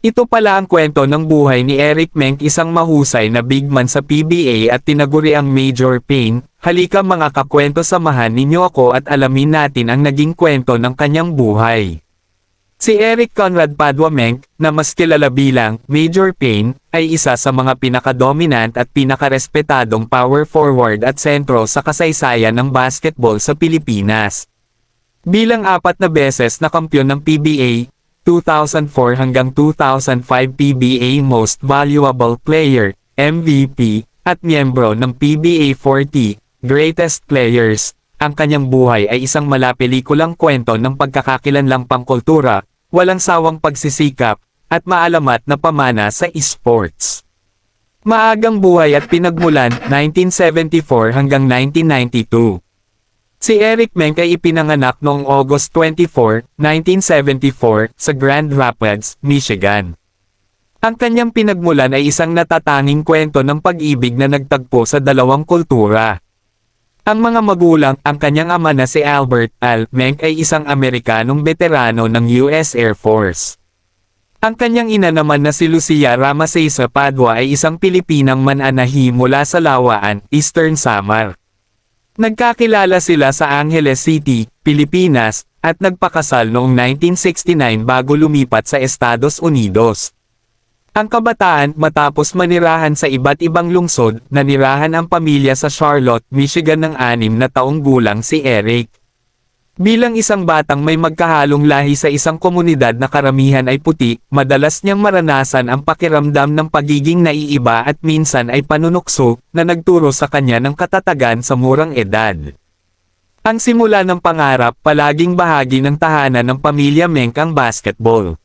Ito pala ang kwento ng buhay ni Eric Menk, isang mahusay na big man sa PBA at tinaguri ang Major Pain. Halika mga kakwento, samahan ninyo ako at alamin natin ang naging kwento ng kanyang buhay. Si Eric Conrad Padua Menk, na mas kilala bilang Major Pain, ay isa sa mga pinakadominant at pinakarespetadong power forward at sentro sa kasaysayan ng basketball sa Pilipinas. Bilang 4 na beses na kampiyon ng PBA, 2004 hanggang 2005 PBA Most Valuable Player, MVP, at miyembro ng PBA 40 Greatest Players, ang kanyang buhay ay isang malapelikulang kwento ng pagkakakilanlang pangkultura, walang sawang pagsisikap, at maalamat na pamana sa esports. Maagang buhay at pinagmulan, 1974 hanggang 1992. Si Eric Menk ay ipinanganak noong August 24, 1974, sa Grand Rapids, Michigan. Ang kanyang pinagmulan ay isang natatanging kwento ng pag-ibig na nagtagpo sa dalawang kultura. Ang mga magulang, ang kanyang ama na si Albert Al Menk ay isang Amerikanong veterano ng US Air Force. Ang kanyang ina naman na si Lucia Ramasesa Padua ay isang Pilipinang mananahi mula sa Lawaan, Eastern Samar. Nagkakilala sila sa Angeles City, Pilipinas, at nagpakasal noong 1969 bago lumipat sa Estados Unidos. Ang kabataan, matapos manirahan sa iba't ibang lungsod, nanirahan ang pamilya sa Charlotte, Michigan ng 6 na taong gulang si Eric. Bilang isang batang may magkahalong lahi sa isang komunidad na karamihan ay puti, madalas niyang maranasan ang pakiramdam ng pagiging naiiba at minsan ay panunukso, na nagturo sa kanya ng katatagan sa murang edad. Ang simula ng pangarap, palaging bahagi ng tahanan ng pamilya Menk ang basketball.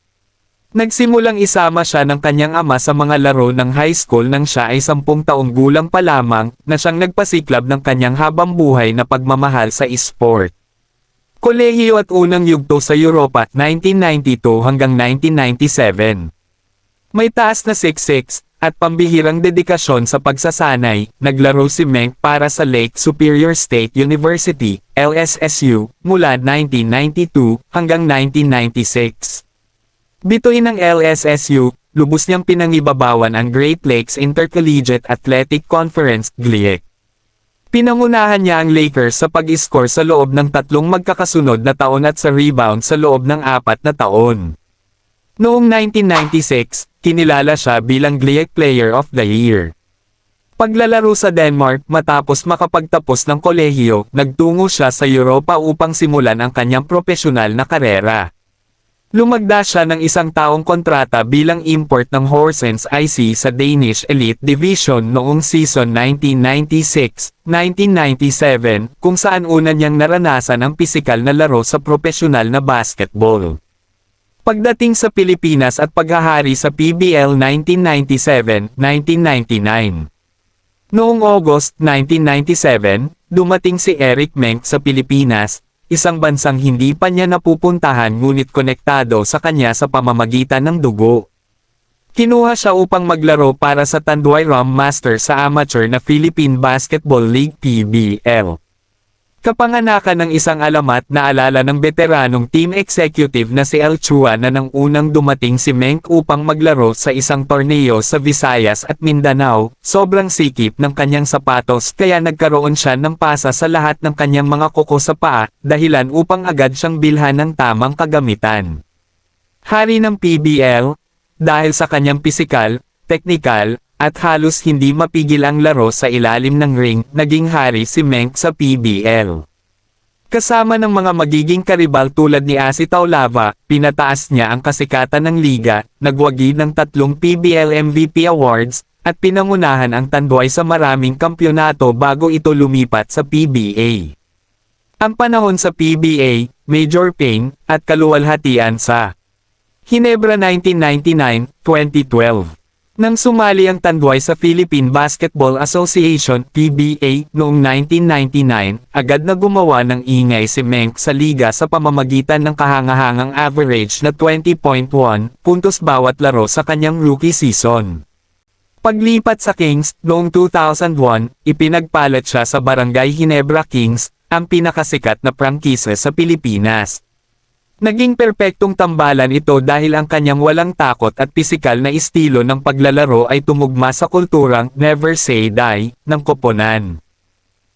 Nagsimulang isama siya ng kanyang ama sa mga laro ng high school nang siya ay 10 taong gulang pa lamang, na siyang nagpasiklab ng kanyang habang buhay na pagmamahal sa esport. Kolehiyo at unang yugto sa Europa, 1992 hanggang 1997. May taas na 6'6", at pambihirang dedikasyon sa pagsasanay, naglaro si Menk para sa Lake Superior State University, LSSU, mula 1992 hanggang 1996. Bituin ng LSSU, lubos niyang pinangibabawan ang Great Lakes Intercollegiate Athletic Conference, GLIAC. Pinangunahan niya ang Lakers sa pag-score sa loob ng 3 magkakasunod na taon at sa rebound sa loob ng 4 na taon. Noong 1996, kinilala siya bilang GLIAC Player of the Year. Paglalaro sa Denmark, matapos makapagtapos ng kolehiyo, nagtungo siya sa Europa upang simulan ang kanyang propesyonal na karera. Lumagda siya ng 1 taong kontrata bilang import ng Horsens IC sa Danish Elite Division noong season 1996-1997, kung saan una niyang naranasan ang pisikal na laro sa propesyonal na basketball. Pagdating sa Pilipinas at paghahari sa PBL 1997-1999. Noong August 1997, dumating si Eric Menk sa Pilipinas, isang bansang hindi pa niya napupuntahan ngunit konektado sa kanya sa pamamagitan ng dugo. Kinuha siya upang maglaro para sa Tanduay Rum Masters sa amateur na Philippine Basketball League PBL. Kapanganakan ng isang alamat na alala ng veteranong team executive na si El Chua na nang unang dumating si Menk upang maglaro sa isang torneo sa Visayas at Mindanao, sobrang sikip ng kanyang sapatos kaya nagkaroon siya ng pasa sa lahat ng kanyang mga kuko sa paa, dahilan upang agad siyang bilhan ng tamang kagamitan. Hari ng PBL, dahil sa kanyang pisikal, teknikal, at halos hindi mapigil ang laro sa ilalim ng ring, naging hari si Menk sa PBL. Kasama ng mga magiging karibal tulad ni Asi Taulava, pinataas niya ang kasikatan ng liga, nagwagi ng 3 PBL MVP awards, at pinangunahan ang Tanduay sa maraming kampyonato bago ito lumipat sa PBA. Ang panahon sa PBA, Major Pain, at kaluwalhatian sa Ginebra 1999-2012. Nang sumali ang Tanduay sa Philippine Basketball Association (PBA) noong 1999, agad na gumawa ng ingay si Menk sa liga sa pamamagitan ng kahangahangang average na 20.1 puntos bawat laro sa kanyang rookie season. Paglipat sa Kings, noong 2001, ipinagpalat siya sa Barangay Ginebra Kings, ang pinakasikat na prangkisa sa Pilipinas. Naging perpektong tambalan ito dahil ang kanyang walang takot at pisikal na estilo ng paglalaro ay tumugma sa kulturang "never say die" ng koponan.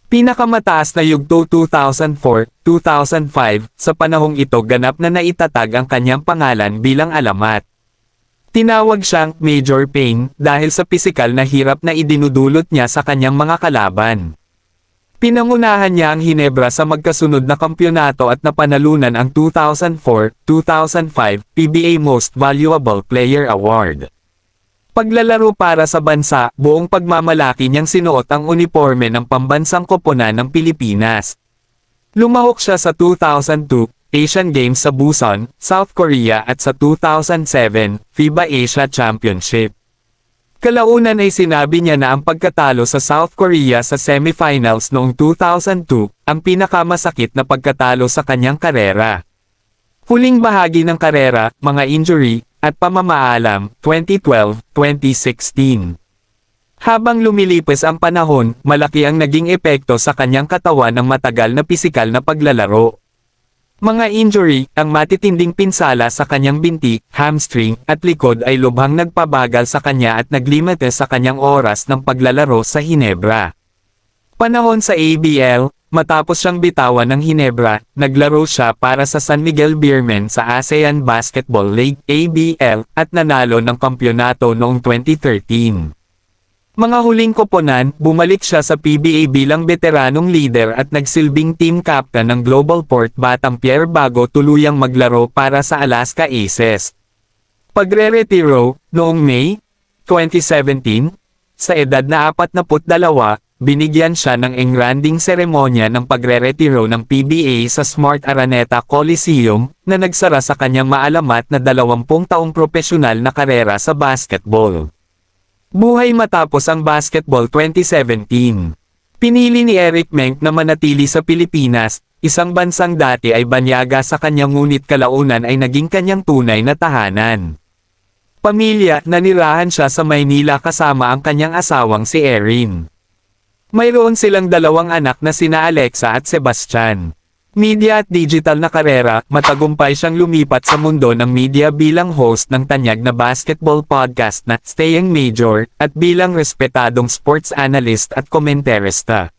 Pinakamataas na yugto 2004-2005, sa panahong ito ganap na naitatag ang kanyang pangalan bilang alamat. Tinawag siyang Major Pain dahil sa pisikal na hirap na idinudulot niya sa kanyang mga kalaban. Pinangunahan niya ang Hinebra sa magkasunod na kampyonato at napanalunan ang 2004-2005 PBA Most Valuable Player Award. Paglalaro para sa bansa, buong pagmamalaki niyang sinuot ang uniforme ng pambansang koponan ng Pilipinas. Lumahok siya sa 2002 Asian Games sa Busan, South Korea at sa 2007 FIBA Asia Championship. Kalaunan ay sinabi niya na ang pagkatalo sa South Korea sa semifinals noong 2002, ang pinakamasakit na pagkatalo sa kanyang karera. Huling bahagi ng karera, mga injury, at pamamaalam, 2012-2016. Habang lumilipas ang panahon, malaki ang naging epekto sa kanyang katawan ng matagal na pisikal na paglalaro. Mga injury, ang matitinding pinsala sa kanyang binti, hamstring, at likod ay lubhang nagpabagal sa kanya at naglimite sa kanyang oras ng paglalaro sa Hinebra. Panahon sa ABL, matapos siyang bitawan ng Hinebra, naglaro siya para sa San Miguel Beermen sa ASEAN Basketball League (ABL) at nanalo ng kampyonato noong 2013. Mga huling koponan, bumalik siya sa PBA bilang veteranong leader at nagsilbing team captain ng Global Port Batampier bago tuluyang maglaro para sa Alaska Aces. Pagre-retiro, noong May 2017, sa edad na 42, binigyan siya ng engranding seremonya ng pagre-retiro ng PBA sa Smart Araneta Coliseum, na nagsara sa kanyang maalamat na 20 taong propesyonal na karera sa basketball. Buhay matapos ang Basketball 2017. Pinili ni Eric Menk na manatili sa Pilipinas, isang bansang dati ay banyaga sa kanyang ngunit kalaunan ay naging kanyang tunay na tahanan. Pamilya, nanirahan siya sa Maynila kasama ang kanyang asawang si Erin. Mayroon silang 2 anak na sina Alexa at Sebastian. Media at digital na karera, matagumpay siyang lumipat sa mundo ng media bilang host ng tanyag na basketball podcast na Staying Major, at bilang respetadong sports analyst at komentarista.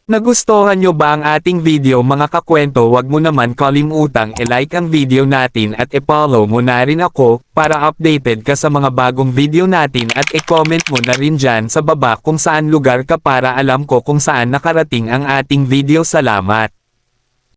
Nagustuhan nyo ba ang ating video mga kakwento? Wag mo naman kalimutang i-like ang video natin at i-follow mo na rin ako, para updated ka sa mga bagong video natin at i-comment mo na rin dyan sa baba kung saan lugar ka para alam ko kung saan nakarating ang ating video. Salamat!